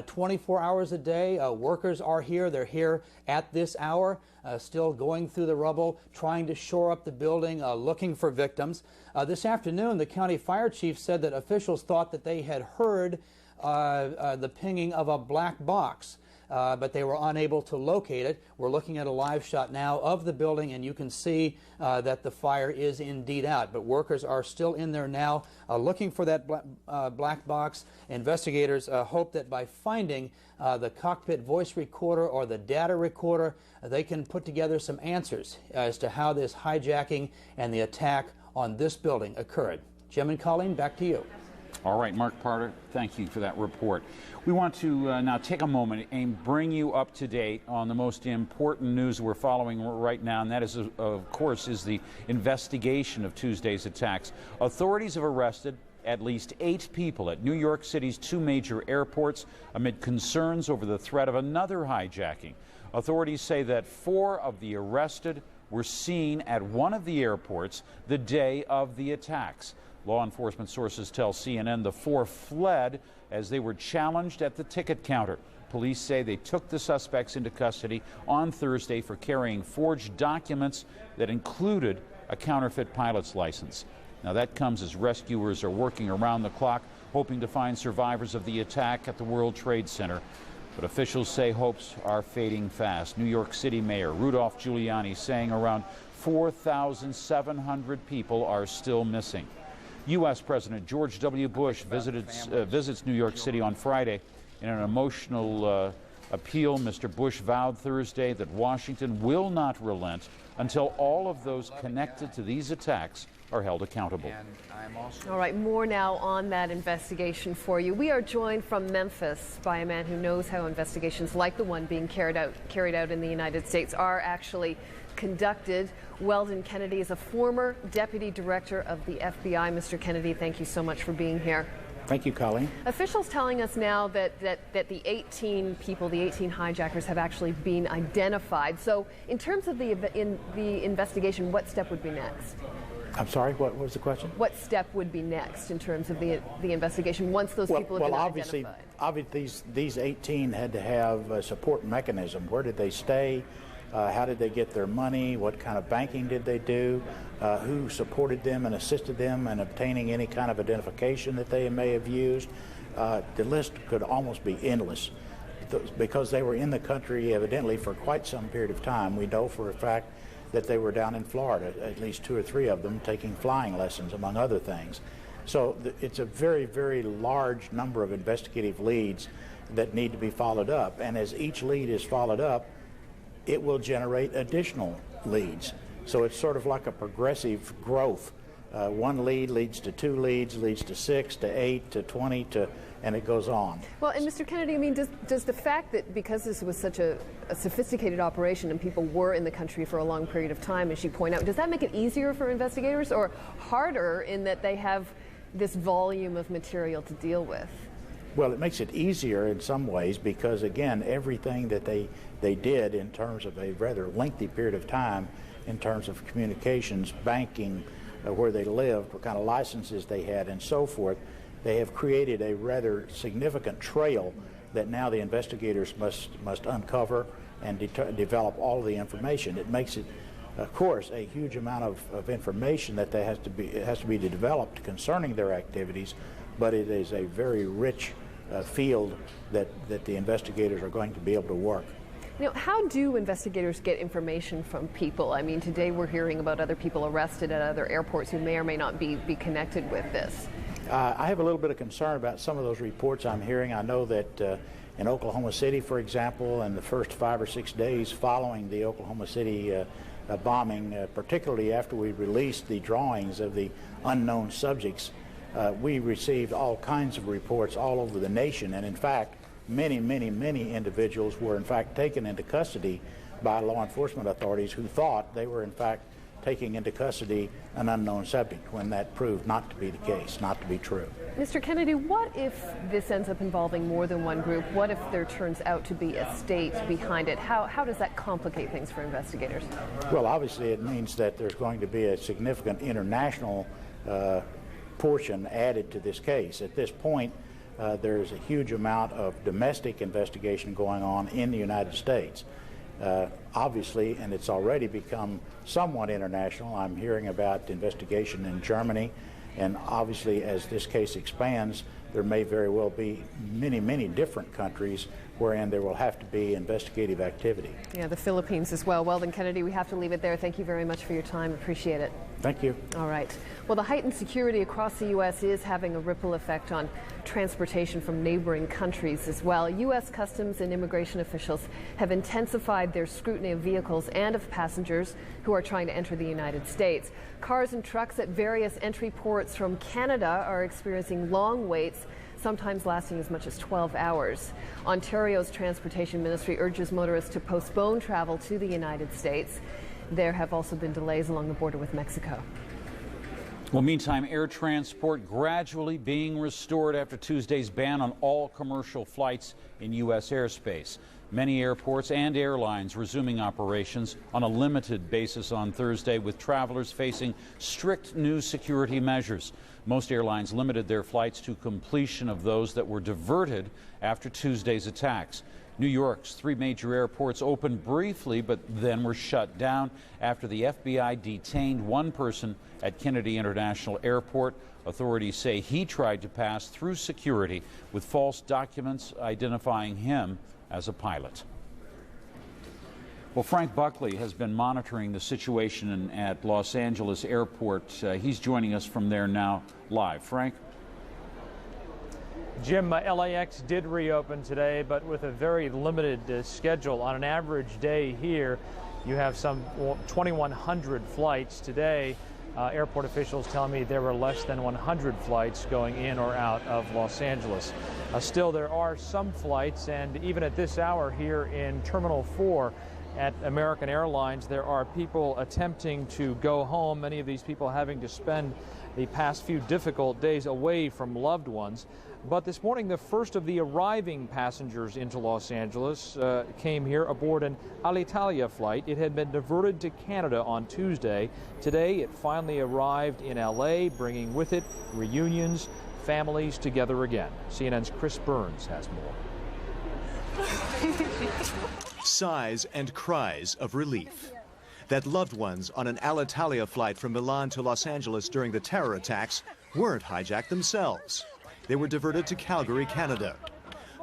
24 hours a day, workers are here. They're here at this hour, still going through the rubble, trying to shore up the building, looking for victims. This afternoon, the county fire chief said that officials thought that they had heard the pinging of a black box. But they were unable to locate it. We're looking at a live shot now of the building, and you can see that the fire is indeed out. But workers are still in there now looking for that black box. Investigators hope that by finding the cockpit voice recorder or the data recorder, they can put together some answers as to how this hijacking and the attack on this building occurred. Jim and Colleen, back to you. All right, Mark Parter, thank you for that report. We want to now take a moment and bring you up to date on the most important news we're following right now, and that is, of course, is the investigation of Tuesday's attacks. Authorities have arrested at least 8 people at New York City's 2 major airports amid concerns over the threat of another hijacking. Authorities say that 4 of the arrested were seen at one of the airports the day of the attacks. Law enforcement sources tell CNN the 4 fled as they were challenged at the ticket counter. Police say they took the suspects into custody on Thursday for carrying forged documents that included a counterfeit pilot's license. Now, that comes as rescuers are working around the clock, hoping to find survivors of the attack at the World Trade Center. But officials say hopes are fading fast. New York City Mayor Rudolph Giuliani saying around 4,700 people are still missing. U.S. President George W. Bush visits New York City on Friday. In an emotional appeal, Mr. Bush vowed Thursday that Washington will not relent until all of those connected to these attacks are held accountable. All right, more now on that investigation for you. We are joined from Memphis by a man who knows how investigations like the one being carried out in the United States are actually conducted. Weldon Kennedy is a former deputy director of the FBI. Mr. Kennedy, thank you so much for being here. Thank you, Colleen. Officials telling us now that the 18 people, the 18 hijackers, have actually been identified. So in terms of the investigation, what step would be next? I'm sorry, what was the question? What step would be next in terms of the investigation once those people have been identified? Obviously, these 18 had to have a support mechanism. Where did they stay? How did they get their money? What kind of banking did they do? Who supported them and assisted them in obtaining any kind of identification that they may have used? The list could almost be endless. Because they were in the country evidently for quite some period of time. We know for a fact that they were down in Florida, at least 2 or 3 of them, taking flying lessons, among other things. So it's a very, very large number of investigative leads that need to be followed up. And as each lead is followed up, it will generate additional leads. So it's sort of like a progressive growth. One lead leads to 2 leads, leads to 6, to 8, to 20, and it goes on. Well, and Mr. Kennedy, I mean, does the fact that because this was such a sophisticated operation and people were in the country for a long period of time, as you point out, does that make it easier for investigators or harder in that they have this volume of material to deal with? Well, it makes it easier in some ways because, again, everything that they did in terms of a rather lengthy period of time in terms of communications, banking, where they lived, what kind of licenses they had, and so forth, they have created a rather significant trail that now the investigators must uncover and develop all of the information. It makes it, of course, a huge amount of information that has to be developed concerning their activities, but it is a very rich field that the investigators are going to be able to work. You know, how do investigators get information from people? I mean, today we're hearing about other people arrested at other airports who may or may not be connected with this. I have a little bit of concern about some of those reports I'm hearing. I know that in Oklahoma City, for example, in the first 5 or 6 days following the Oklahoma City bombing, particularly after we released the drawings of the unknown subjects, we received all kinds of reports all over the nation, and in fact, many individuals were in fact taken into custody by law enforcement authorities who thought they were in fact taking into custody an unknown subject when that proved not to be the case, not to be true. Mr. Kennedy, what if this ends up involving more than one group? What if there turns out to be a state behind it? How does that complicate things for investigators? Well, obviously it means that there's going to be a significant international portion added to this case. At this point, there's a huge amount of domestic investigation going on in the United States. Obviously, and it's already become somewhat international. I'm hearing about investigation in Germany, and obviously as this case expands, there may very well be many different countries wherein there will have to be investigative activity. Yeah, the Philippines as well. Well then, Kennedy, we have to leave it there. Thank you very much for your time. Appreciate it. Thank you. All right. Well, the heightened security across the U.S. is having a ripple effect on transportation from neighboring countries as well. U.S. Customs and immigration officials have intensified their scrutiny of vehicles and of passengers who are trying to enter the United States. Cars and trucks at various entry ports from Canada are experiencing long waits, sometimes lasting as much as 12 hours. Ontario's Transportation Ministry urges motorists to postpone travel to the United States. There have also been delays along the border with Mexico. Well, meantime, air transport gradually being restored after Tuesday's ban on all commercial flights in U.S. airspace. Many airports and airlines resuming operations on a limited basis on Thursday, with travelers facing strict new security measures. Most airlines limited their flights to completion of those that were diverted after Tuesday's attacks. New York's 3 major airports opened briefly, but then were shut down after the FBI detained one person at Kennedy International Airport. Authorities say he tried to pass through security with false documents identifying him as a pilot. Well, Frank Buckley has been monitoring the situation at Los Angeles Airport. He's joining us from there now live. Frank? Jim, LAX did reopen today, but with a very limited schedule. On an average day here, you have some 2,100 flights today. Airport officials tell me there were less than 100 flights going in or out of Los Angeles. Still, there are some flights, and even at this hour here in Terminal 4 at American Airlines, there are people attempting to go home, many of these people having to spend the past few difficult days away from loved ones. But this morning, the first of the arriving passengers into Los Angeles came here aboard an Alitalia flight. It had been diverted to Canada on Tuesday. Today, it finally arrived in LA, bringing with it reunions, families together again. CNN's Chris Burns has more. Sighs and cries of relief that loved ones on an Alitalia flight from Milan to Los Angeles during the terror attacks weren't hijacked themselves. They were diverted to Calgary, Canada.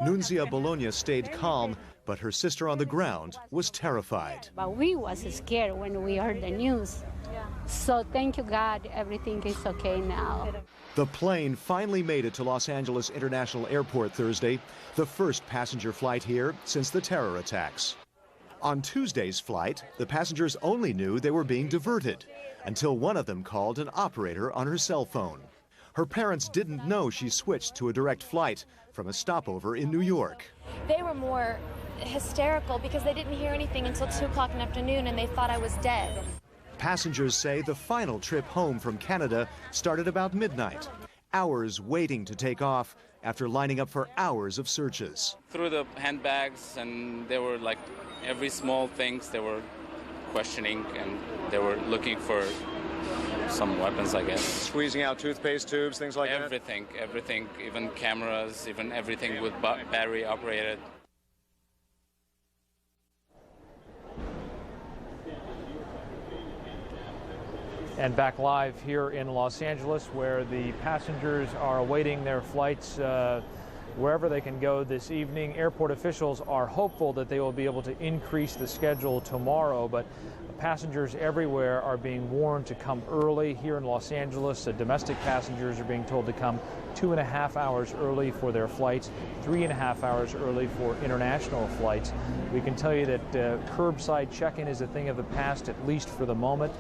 Nunzia Bologna stayed calm, but her sister on the ground was terrified. But we was scared when we heard the news. So thank you, God, everything is okay now. The plane finally made it to Los Angeles International Airport Thursday, the first passenger flight here since the terror attacks. On Tuesday's flight, the passengers only knew they were being diverted until one of them called an operator on her cell phone. Her parents didn't know she switched to a direct flight from a stopover in New York. They were more hysterical because they didn't hear anything until 2 o'clock in the afternoon and they thought I was dead. Passengers say the final trip home from Canada started about midnight, hours waiting to take off after lining up for hours of searches. Through the handbags, and they were like every small things they were questioning, and they were looking for some weapons, I guess. Squeezing out toothpaste tubes, things like that? Everything, even cameras, even everything with battery operated. And back live here in Los Angeles, where the passengers are awaiting their flights wherever they can go this evening. Airport officials are hopeful that they will be able to increase the schedule tomorrow, but passengers everywhere are being warned to come early. Here in Los Angeles, domestic passengers are being told to come 2.5 hours early for their flights, 3.5 hours early for international flights. We can tell you that curbside check-in is a thing of the past, at least for the moment.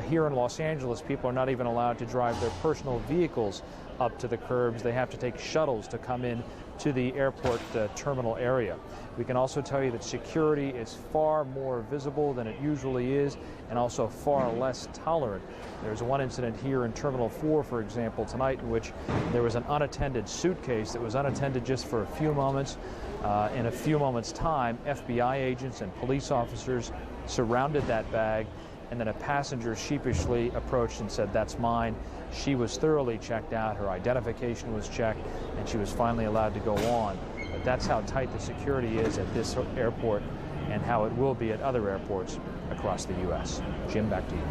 Here in Los Angeles, people are not even allowed to drive their personal vehicles up to the curbs. They have to take shuttles to come in to the airport terminal area. We can also tell you that security is far more visible than it usually is, and also far less tolerant. There's one incident here in Terminal 4, for example, tonight, in which there was an unattended suitcase that was unattended just for a few moments. In a few moments' time, FBI agents and police officers surrounded that bag, and then a passenger sheepishly approached and said, "That's mine." She was thoroughly checked out, her identification was checked, and she was finally allowed to go on. But that's how tight the security is at this airport and how it will be at other airports across the U.S. Jim, back to you.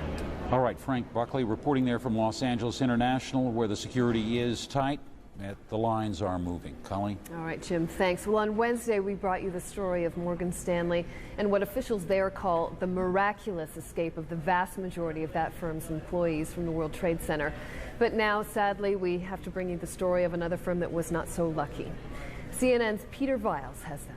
All right, Frank Buckley reporting there from Los Angeles International, where the security is tight. The lines are moving. Colleen? All right, Jim, thanks. Well, on Wednesday, we brought you the story of Morgan Stanley and what officials there call the miraculous escape of the vast majority of that firm's employees from the World Trade Center. But now, sadly, we have to bring you the story of another firm that was not so lucky. CNN's Peter Viles has that.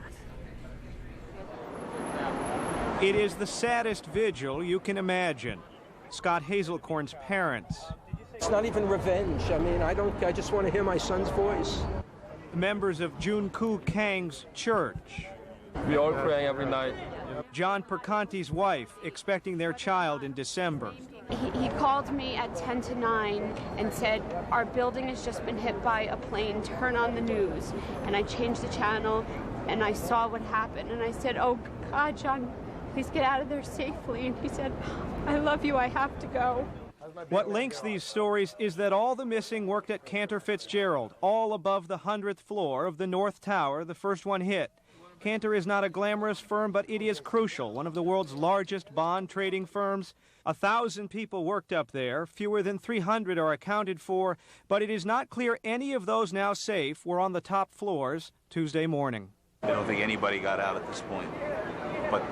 It is the saddest vigil you can imagine. Scott Hazelcorn's parents. It's not even revenge. I mean, I just want to hear my son's voice. Members of Jun Koo Kang's church. We all pray every night. John Perconti's wife, expecting their child in December. He called me at 10 to 9 and said, "Our building has just been hit by a plane, turn on the news." And I changed the channel and I saw what happened. And I said, "Oh God, John, please get out of there safely." And he said, "I love you, I have to go." What links these stories is that all the missing worked at Cantor Fitzgerald, all above the 100th floor of the North Tower, the first one hit. Cantor is not a glamorous firm, but it is crucial, one of the world's largest bond trading firms. 1,000 people worked up there, fewer than 300 are accounted for, but it is not clear any of those now safe were on the top floors Tuesday morning. I don't think anybody got out at this point, but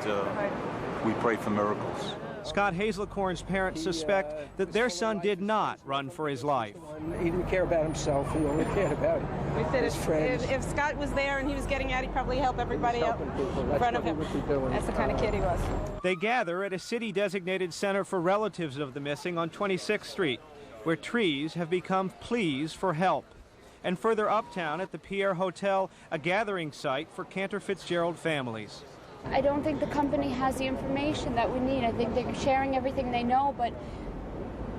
we pray for miracles. Scott Hazelcorn's parents suspect that their son did not run for his life. He didn't care about himself. He only cared about his friends. If Scott was there and he was getting out, he'd probably help everybody up in front of him. That's the kind of kid he was. They gather at a city-designated center for relatives of the missing on 26th Street, where trees have become pleas for help. And further uptown at the Pierre Hotel, a gathering site for Cantor Fitzgerald families. I don't think the company has the information that we need. I think they're sharing everything they know, but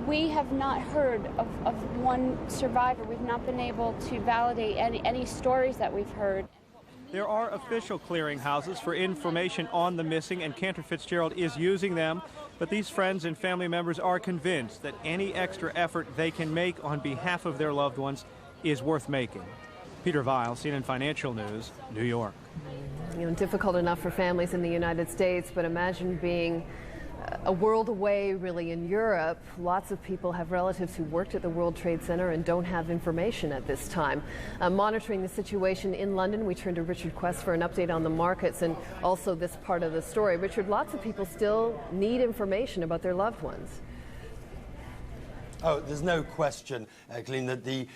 we have not heard of one survivor. We've not been able to validate any stories that we've heard. There are official clearinghouses for information on the missing, and Cantor Fitzgerald is using them. But these friends and family members are convinced that any extra effort they can make on behalf of their loved ones is worth making. Peter Weil, CNN Financial News, New York. You know, difficult enough for families in the United States, but imagine being a world away, really, in Europe. Lots of people have relatives who worked at the World Trade Center and don't have information at this time. Monitoring the situation in London, we turn to Richard Quest for an update on the markets and also this part of the story. Richard, lots of people still need information about their loved ones. Oh, there's no question, Colleen, that the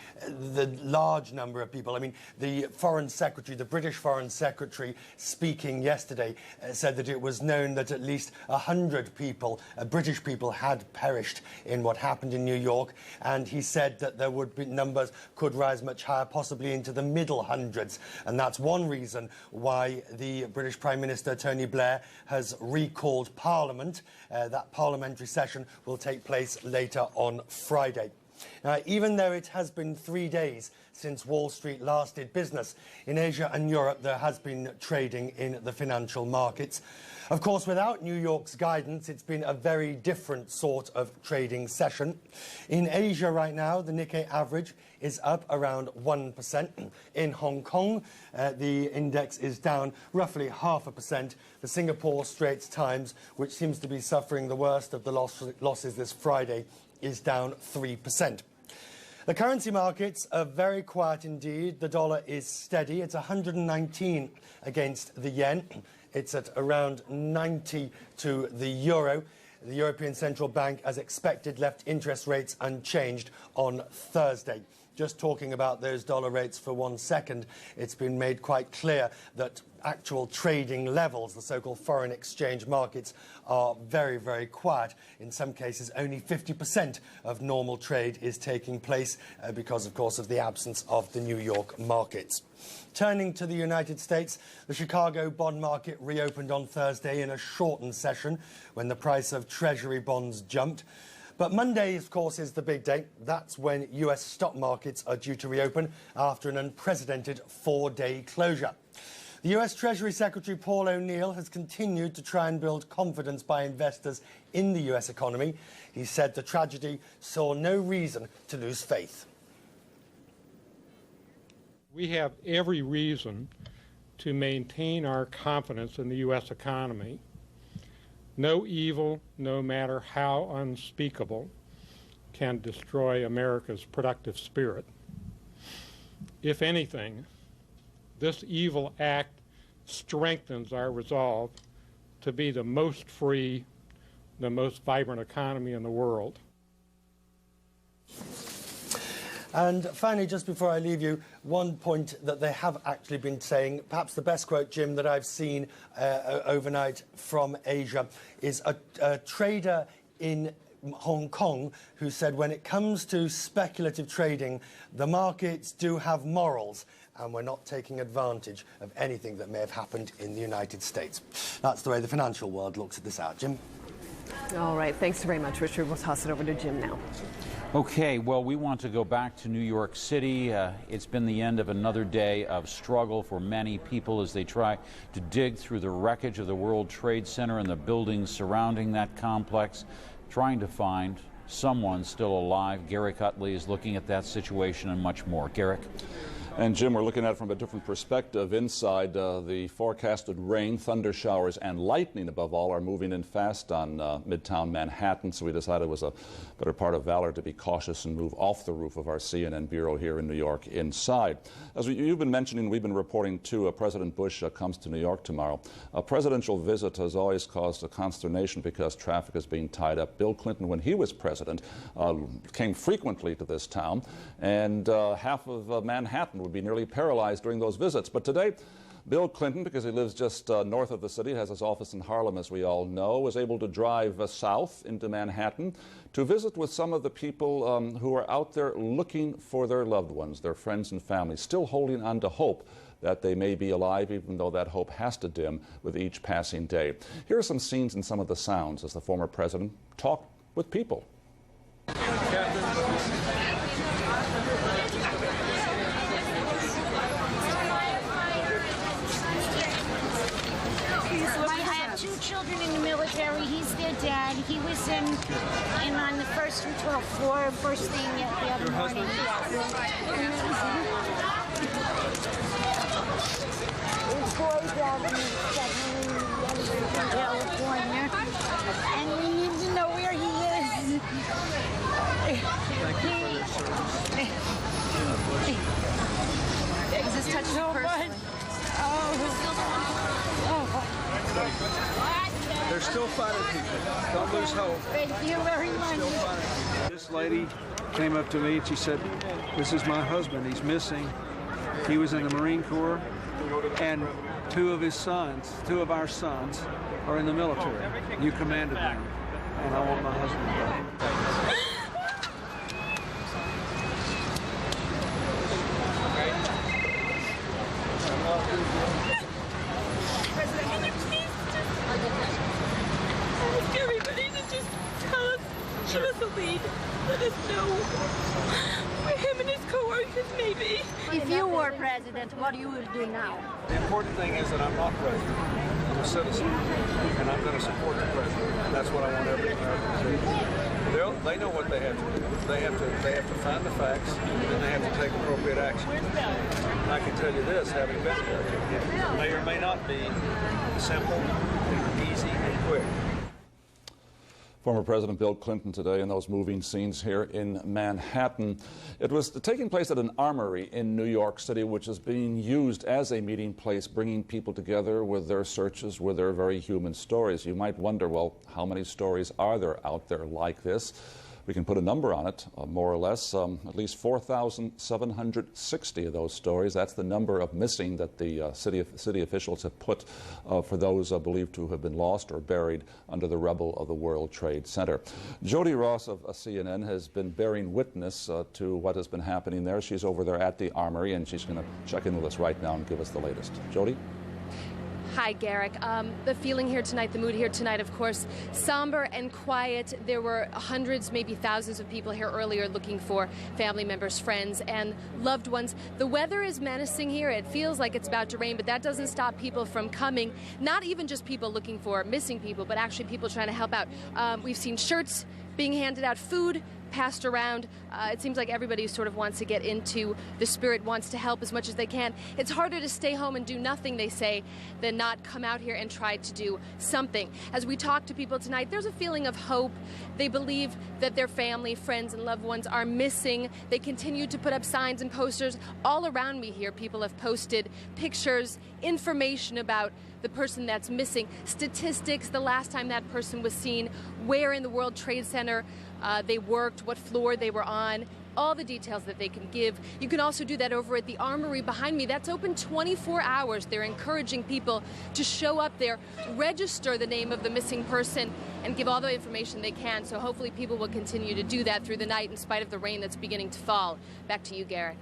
large number of people, I mean, the Foreign Secretary, the British Foreign Secretary, speaking yesterday, said that it was known that at least 100 people, British people, had perished in what happened in New York, and he said that there would be numbers could rise much higher, possibly into the middle hundreds, and that's one reason why the British Prime Minister, Tony Blair, has recalled Parliament. That parliamentary session will take place later on Friday. Now, even though it has been 3 days since Wall Street last did business, in Asia and Europe there has been trading in the financial markets. Of course, without New York's guidance, it's been a very different sort of trading session. In Asia right now, the Nikkei average is up around 1%. In Hong Kong, the index is down roughly 0.5%. The Singapore Straits Times, which seems to be suffering the worst of the losses this Friday, is down 3%. The currency markets are very quiet indeed. The dollar is steady. It's 119 against the yen. It's at around 90 to the euro. The European Central Bank, as expected, left interest rates unchanged on Thursday. Just talking about those dollar rates for 1 second, it's been made quite clear that actual trading levels, the so-called foreign exchange markets, are very, very quiet. In some cases, only 50% of normal trade is taking place because, of course, of the absence of the New York markets. Turning to the United States, the Chicago bond market reopened on Thursday in a shortened session when the price of Treasury bonds jumped. But Monday, of course, is the big day. That's when US stock markets are due to reopen after an unprecedented 4-day closure. The US Treasury Secretary Paul O'Neill has continued to try and build confidence by investors in the US economy. He said the tragedy saw no reason to lose faith. We have every reason to maintain our confidence in the US economy. No evil, no matter how unspeakable, can destroy America's productive spirit. If anything, this evil act strengthens our resolve to be the most free, the most vibrant economy in the world. And finally, just before I leave you, one point that they have actually been saying, perhaps the best quote, Jim, that I've seen overnight from Asia, is a trader in Hong Kong who said when it comes to speculative trading, the markets do have morals, and we're not taking advantage of anything that may have happened in the United States. That's the way the financial world looks at this hour. Jim? All right. Thanks very much, Richard. We'll toss it over to Jim now. Okay, well, we want to go back to New York City. It's been the end of another day of struggle for many people as they try to dig through the wreckage of the World Trade Center and the buildings surrounding that complex, trying to find someone still alive. Garrick Utley is looking at that situation and much more. Garrick? And Jim, we're looking at it from a different perspective. Inside, the forecasted rain, thunder showers, and lightning, above all, are moving in fast on Midtown Manhattan. So we decided it was a better part of valor to be cautious and move off the roof of our CNN bureau here in New York inside. As you've been mentioning, we've been reporting too, President Bush comes to New York tomorrow. A presidential visit has always caused a consternation because traffic is being tied up. Bill Clinton, when he was president, came frequently to this town, and half of Manhattan would be nearly paralyzed during those visits. But today, Bill Clinton, because he lives just north of the city, has his office in Harlem, as we all know, was able to drive south into Manhattan to visit with some of the people who are out there looking for their loved ones, their friends and family, still holding on to hope that they may be alive, even though that hope has to dim with each passing day. Here are some scenes and some of the sounds as the former president talked with people. cemetery. He's their dad. He was in on the first and 12th floor, first thing the other morning. This boy's down in California, and we need to know where he is. This touches you personally. They're still fighting people. Don't lose hope. Thank you very much. This lady came up to me and she said, "This is my husband. He's missing. He was in the Marine Corps, and two of our sons, are in the military. You commanded them, and I want my husband back." President, can you please ask everybody to just tell us, give us a lead, let us know where him and his co-workers may be. If you were president, what you would do now? The important thing is that I'm not president. I'm a citizen, and I'm going to support the president. And that's what I want every American to do. They know what they have to do. They have to find the facts, and then they have to take appropriate action. And I can tell you this, having been there, it may or may not be simple, easy, and quick. Former President Bill Clinton today in those moving scenes here in Manhattan. It was taking place at an armory in New York City, which is being used as a meeting place, bringing people together with their searches, with their very human stories. You might wonder, well, how many stories are there out there like this? We can put a number on it, more or less, at least 4,760 of those stories. That's the number of missing that the city officials have put for those believed to have been lost or buried under the rubble of the World Trade Center. Jody Ross of CNN has been bearing witness to what has been happening there. She's over there at the armory, and she's going to check in with us right now and give us the latest. Jody? Hi, Garrick. The feeling here tonight, the mood here tonight, of course, somber and quiet. There were hundreds, maybe thousands of people here earlier looking for family members, friends, and loved ones. The weather is menacing here. It feels like it's about to rain, but that doesn't stop people from coming. Not even just people looking for missing people, but actually people trying to help out. We've seen shirts being handed out, food passed around. It seems like everybody sort of wants to get into the spirit, wants to help as much as they can. It's harder to stay home and do nothing, they say, than not come out here and try to do something. As we talk to people tonight, there's a feeling of hope. They believe that their family, friends, and loved ones are missing. They continue to put up signs and posters. All around me here, people have posted pictures, information about the person that's missing, statistics, the last time that person was seen, where in the World Trade Center they worked, what floor they were on, all the details that they can give. You can also do that over at the armory behind me. That's open 24 hours. They're encouraging people to show up there, register the name of the missing person, and give all the information they can. So hopefully people will continue to do that through the night in spite of the rain that's beginning to fall. Back to you, Garrick.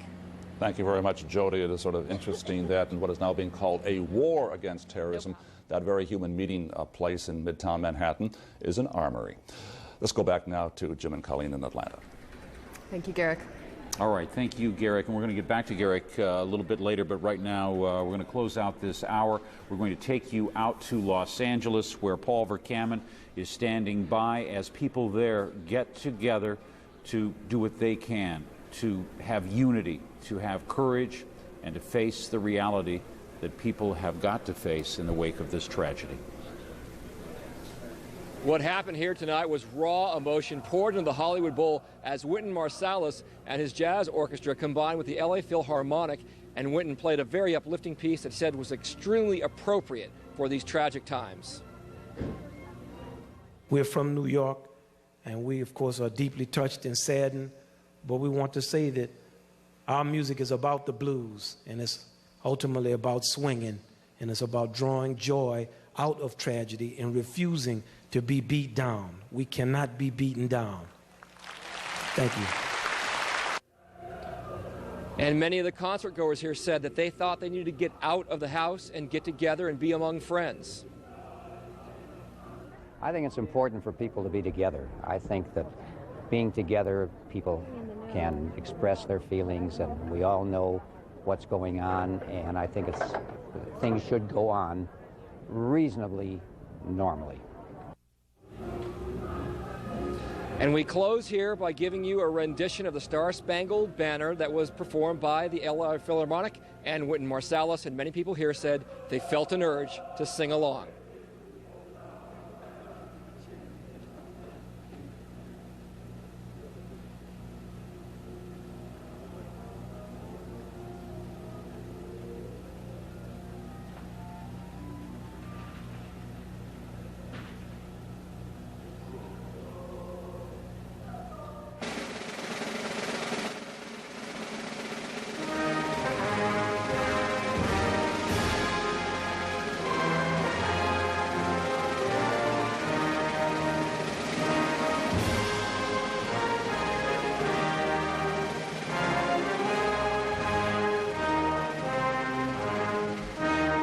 Thank you very much, Jody. It is sort of interesting that in what is now being called a war against terrorism, that very human meeting place in Midtown Manhattan is an armory. Let's go back now to Jim and Colleen in Atlanta. Thank you, Garrick. All right, thank you, Garrick. And we're going to get back to Garrick a little bit later, but right now we're going to close out this hour. We're going to take you out to Los Angeles, where Paul Verkaman is standing by as people there get together to do what they can, to have unity, to have courage, and to face the reality that people have got to face in the wake of this tragedy. What happened here tonight was raw emotion poured into the Hollywood Bowl as Wynton Marsalis and his jazz orchestra combined with the LA Philharmonic, and Wynton played a very uplifting piece that said was extremely appropriate for these tragic times. We're from New York, and we, of course, are deeply touched and saddened, but we want to say that our music is about the blues, and it's ultimately about swinging, and it's about drawing joy out of tragedy and refusing to be beat down. We cannot be beaten down. Thank you. And many of the concert goers here said that they thought they needed to get out of the house and get together and be among friends. I think it's important for people to be together. I think that being together, people can express their feelings, and we all know what's going on, and I think things should go on reasonably normally. And we close here by giving you a rendition of the Star-Spangled Banner that was performed by the LA Philharmonic and Wynton Marsalis, and many people here said they felt an urge to sing along.